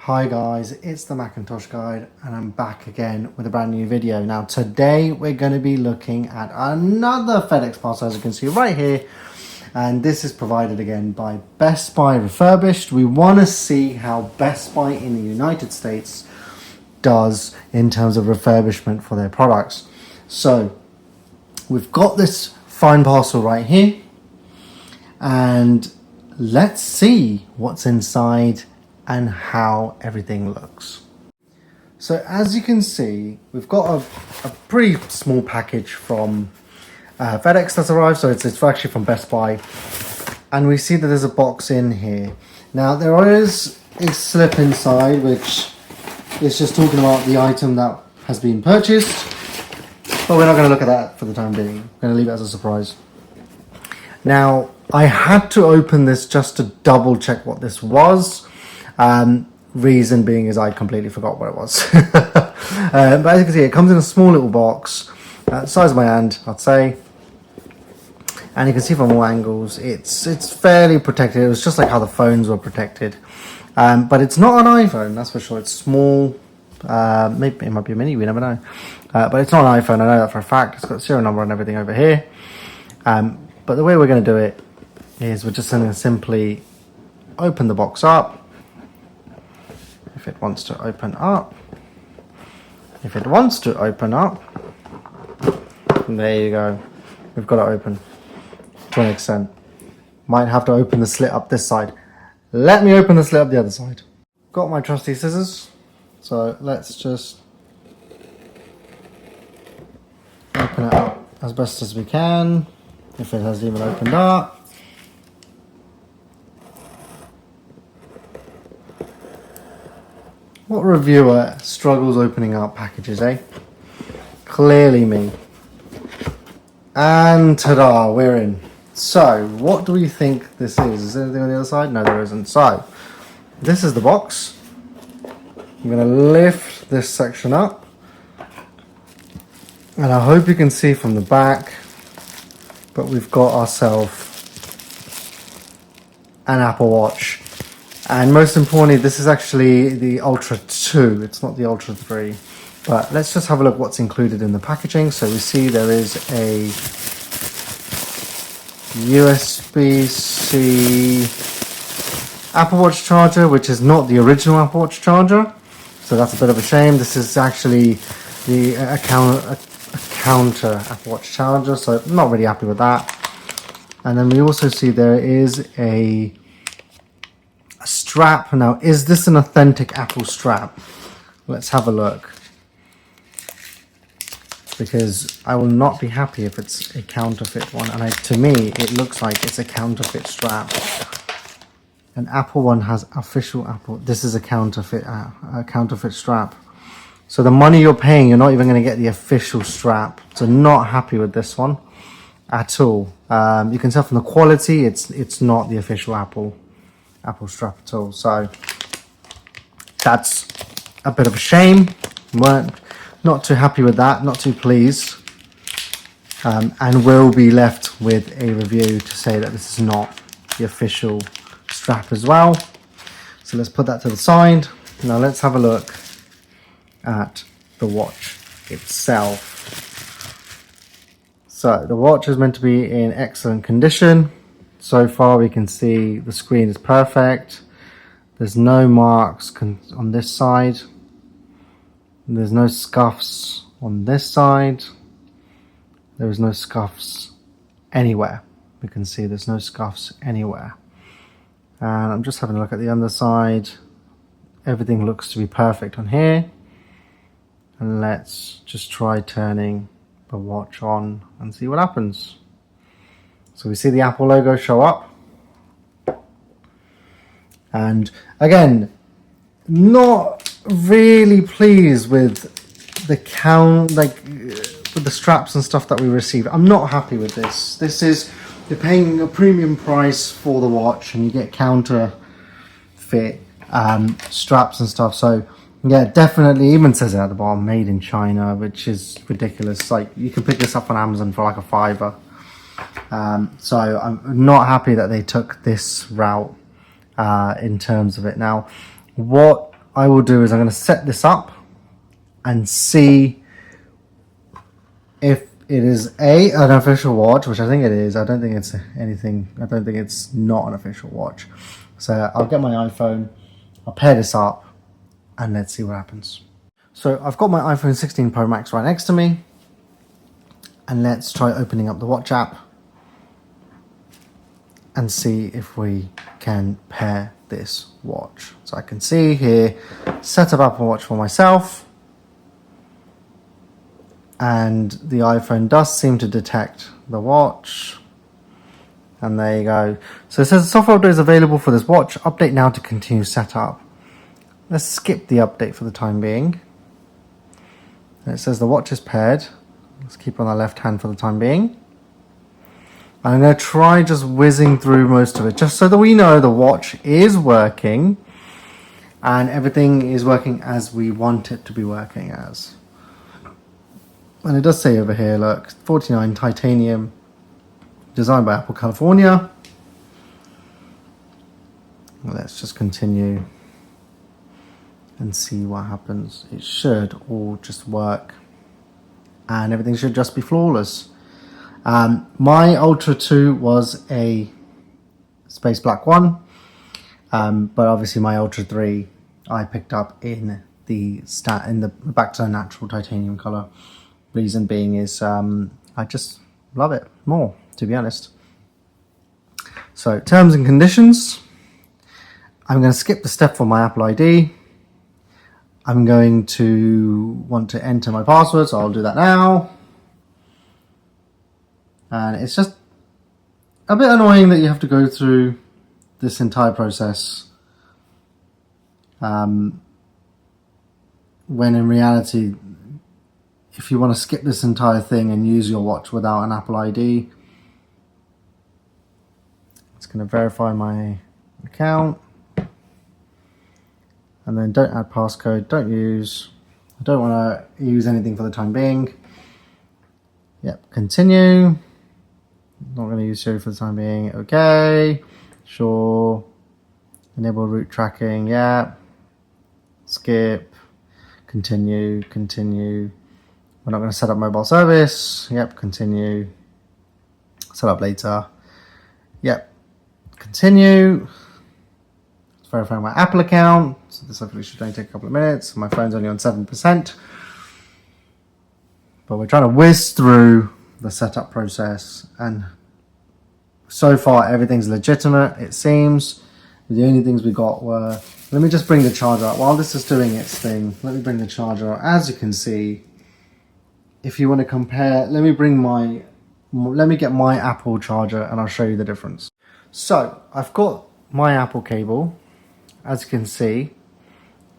Hi guys, it's the Macintosh Guide and I'm back again with a brand new video. Now today we're going to be looking at another FedEx parcel, as you can see right here, and this is provided again by Best Buy Refurbished. We want to see how Best Buy in the United States does in terms of refurbishment for their products. So we've got this fine parcel right here and let's see what's inside and how everything looks. So as you can see, we've got a pretty small package from FedEx that's arrived. So it's actually from Best Buy, and we see that there's a box in here. Now there is a slip inside which is just talking about the item that has been purchased, but we're not going to look at that for the time being. We're going to leave it as a surprise. Now I had to open this just to double check what this was. Reason being is I completely forgot what it was. But as you can see, it comes in a small little box, size of my hand, I'd say. And you can see from all angles, it's fairly protected. It was just like how the phones were protected. But it's not an iPhone, that's for sure. It's small. Maybe it might be a mini, we never know. But it's not an iPhone, I know that for a fact. It's got a serial number and everything over here. But the way we're going to do it is we're just going to simply open the box up. If it wants to open up, there you go. We've got it open to an extent. Might have to open the slit up this side. Let me open the slit up the other side. Got my trusty scissors, so let's just open it up as best as we can, if it hasn't even opened up. What reviewer struggles opening up packages, eh? Clearly me. And ta-da, we're in. So, what do we think this is? Is there anything on the other side? No, there isn't. So, this is the box. I'm going to lift this section up. And I hope you can see from the back, but we've got ourselves an Apple Watch. And most importantly, this is actually the Ultra 2. It's not the Ultra 3. But let's just have a look what's included in the packaging. So we see there is a USB-C Apple Watch charger, which is not the original Apple Watch charger. So that's a bit of a shame. This is actually a counter Apple Watch charger. So I'm not really happy with that. And then we also see there is a strap. Now, is this an authentic Apple strap? Let's have a look, because I will not be happy if it's a counterfeit one, and to me it looks like it's a counterfeit strap. An Apple one has official Apple. This is a counterfeit strap. So the money you're paying, you're not even going to get the official strap. So not happy with this one at all. You can tell from the quality, it's not the official Apple strap at all. So that's a bit of a shame. Weren't not too happy with that, not too pleased, and we'll be left with a review to say that this is not the official strap as well. So let's put that to the side. Now let's have a look at the watch itself. So the watch is meant to be in excellent condition. So far we can see the screen is perfect. There's no marks on this side. There's no scuffs on this side. There is no scuffs anywhere. We can see there's no scuffs anywhere. And I'm just having a look at the underside. Everything looks to be perfect on here. And let's just try turning the watch on and see what happens. So we see the Apple logo show up, and again, not really pleased with the with the straps and stuff that we received. I'm not happy with this. This is, you're paying a premium price for the watch and you get counterfeit straps and stuff. So yeah, definitely, even says it at the bottom, made in China, which is ridiculous. Like, you can pick this up on Amazon for like a £5. So I'm not happy that they took this route in terms of it. Now, what I will do is I'm going to set this up and see if it is an official watch, which I think it is. I don't think it's anything. I don't think it's not an official watch. So I'll get my iPhone, I'll pair this up, and let's see what happens. So I've got my iPhone 16 Pro Max right next to me, and let's try opening up the watch app and see if we can pair this watch. So I can see here, set up Apple Watch for myself, and the iPhone does seem to detect the watch. And there you go. So it says the software update is available for this watch. Update now to continue setup. Let's skip the update for the time being. And it says the watch is paired. Let's keep it on the left hand for the time being. I'm going to try just whizzing through most of it, just so that we know the watch is working and everything is working as we want it to be working as. And it does say over here, look, 49 titanium, designed by Apple California. Let's just continue and see what happens. It should all just work and everything should just be flawless. My Ultra 2 was a space black one, but obviously my Ultra 3 I picked up in the back to the natural titanium color. Reason being is I just love it more, to be honest. So terms and conditions. I'm going to skip the step for my Apple ID. I'm going to want to enter my password, so I'll do that now. And it's just a bit annoying that you have to go through this entire process when in reality, if you want to skip this entire thing and use your watch without an Apple ID, it's going to verify my account. And then don't add passcode, don't use. I don't want to use anything for the time being. Yep, continue. Not going to use Siri for the time being. Okay, sure. Enable route tracking. Yeah. Skip. Continue. Continue. We're not going to set up mobile service. Yep. Continue. Set up later. Yep. Continue. Let's verify my Apple account. So this hopefully should only take a couple of minutes. My phone's only on 7%. But we're trying to whiz through the setup process, and so far everything's legitimate, it seems. The only things we got were, let me just bring the charger up while this is doing its thing. Let me bring the charger up. As you can see, if you want to compare, let me get my Apple charger and I'll show you the difference. So I've got my Apple cable. As you can see,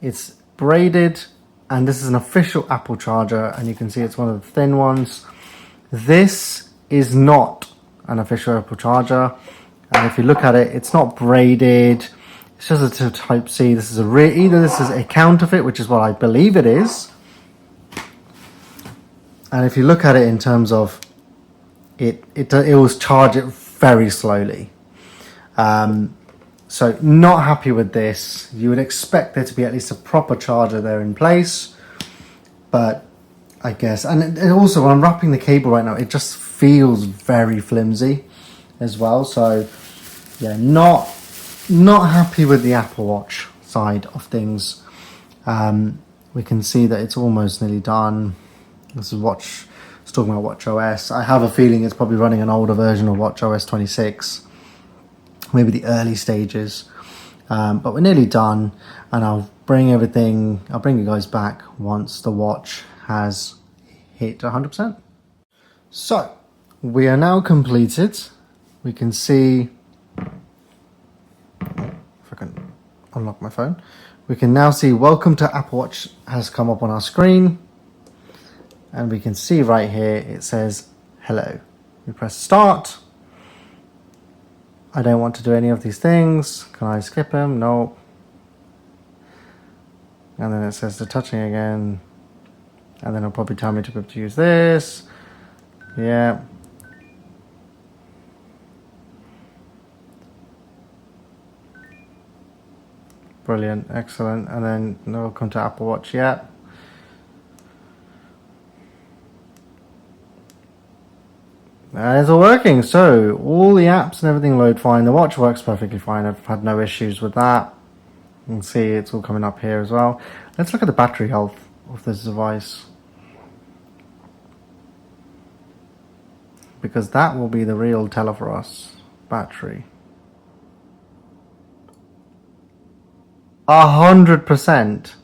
it's braided, and this is an official Apple charger, and you can see it's one of the thin ones. This is not an official Apple charger, and if you look at it, it's not braided. It's just a Type-C. This is either this is a counterfeit, which is what I believe it is. And if you look at it in terms of it will charge it very slowly. So not happy with this. You would expect there to be at least a proper charger there in place, but I guess, and also when I'm wrapping the cable right now, it just feels very flimsy as well. So yeah, not happy with the Apple Watch side of things. We can see that it's almost nearly done. This is it's talking about Watch OS. I have a feeling it's probably running an older version of Watch OS 26, maybe the early stages. But we're nearly done, and I'll bring you guys back once the watch has hit 100%. So we are now completed. We can see, if I can unlock my phone, we can now see welcome to Apple Watch has come up on our screen, and we can see right here it says hello. We press start. I don't want to do any of these things. Can I skip them? No. And then it says the touching again. And then it'll probably tell me to be able to use this. Yeah. Brilliant, excellent. And then we'll come to Apple Watch. Yeah. And it's all working. So all the apps and everything load fine. The watch works perfectly fine. I've had no issues with that. You can see it's all coming up here as well. Let's look at the battery health of this device, because that will be the real teller for us. Battery. 100%.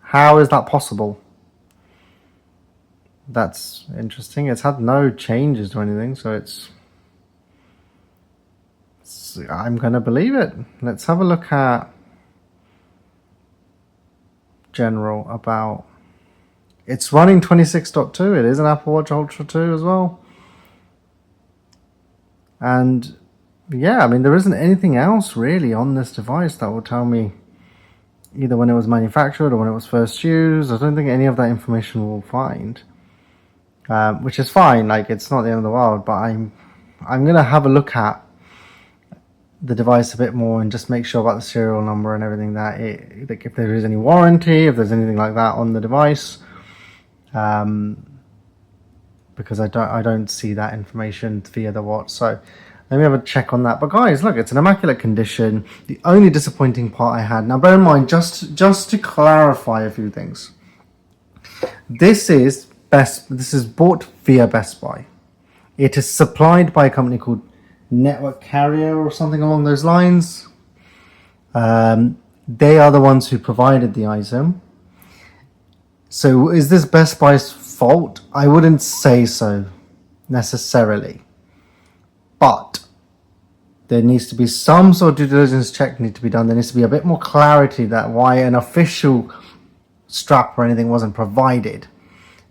How is that possible? That's interesting. It's had no changes to anything, so I'm gonna believe it. Let's have a look at general about. It's running 26.2. It is an Apple Watch Ultra 2 as well. And yeah, I mean, there isn't anything else really on this device that will tell me either when it was manufactured or when it was first used. I don't think any of that information will find, which is fine. Like, it's not the end of the world, but I'm gonna have a look at the device a bit more and just make sure about the serial number and everything, that like if there is any warranty, if there's anything like that on the device, because I don't see that information via the watch. So let me have a check on that. But guys, look, it's an immaculate condition. The only disappointing part I had, now bear in mind, just to clarify a few things, this is bought via Best Buy. It is supplied by a company called Network Carrier or something along those lines. They are the ones who provided the item. So is this Best Buy's fault? I wouldn't say so necessarily, but there needs to be some sort of due diligence check need to be done. There needs to be a bit more clarity that why an official strap or anything wasn't provided.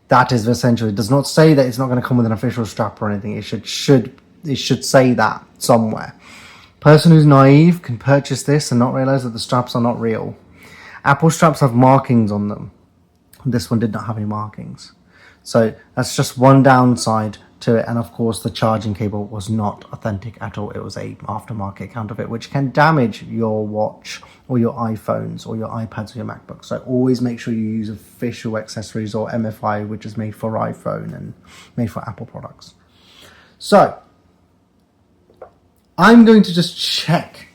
That is essentially, it does not say that it's not going to come with an official strap or anything. It should say that somewhere. Person who's naive can purchase this and not realize that the straps are not real. Apple straps have markings on them. This one did not have any markings. So that's just one downside to it. And of course, the charging cable was not authentic at all. It was a aftermarket counterfeit, which can damage your watch or your iPhones or your iPads or your MacBooks. So always make sure you use official accessories or MFI, which is made for iPhone and made for Apple products. So I'm going to just check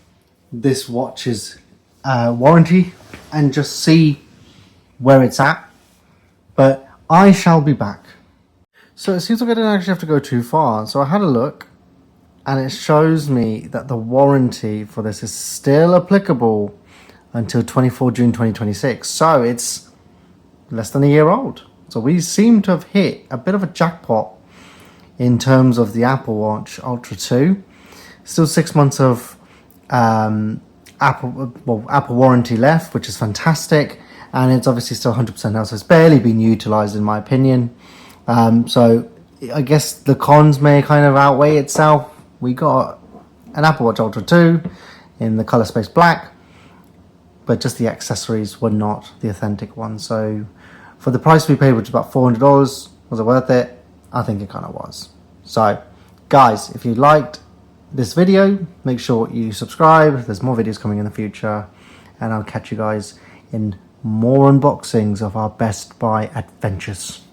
this watch's warranty and just see where it's at. But I shall be back. So it seems like I didn't actually have to go too far. So I had a look and it shows me that the warranty for this is still applicable until 24 June 2026. So it's less than a year old. So we seem to have hit a bit of a jackpot in terms of the Apple Watch Ultra 2. Still 6 months of Apple warranty left, which is fantastic. And it's obviously still 100% now, so it's barely been utilized in my opinion. So I guess the cons may kind of outweigh itself. We got an Apple Watch Ultra 2 in the color space black, but just the accessories were not the authentic one. So for the price we paid, which is about $400, was it worth it? I think it kind of was. So guys, if you liked this video, make sure you subscribe. There's more videos coming in the future, and I'll catch you guys in more unboxings of our Best Buy adventures.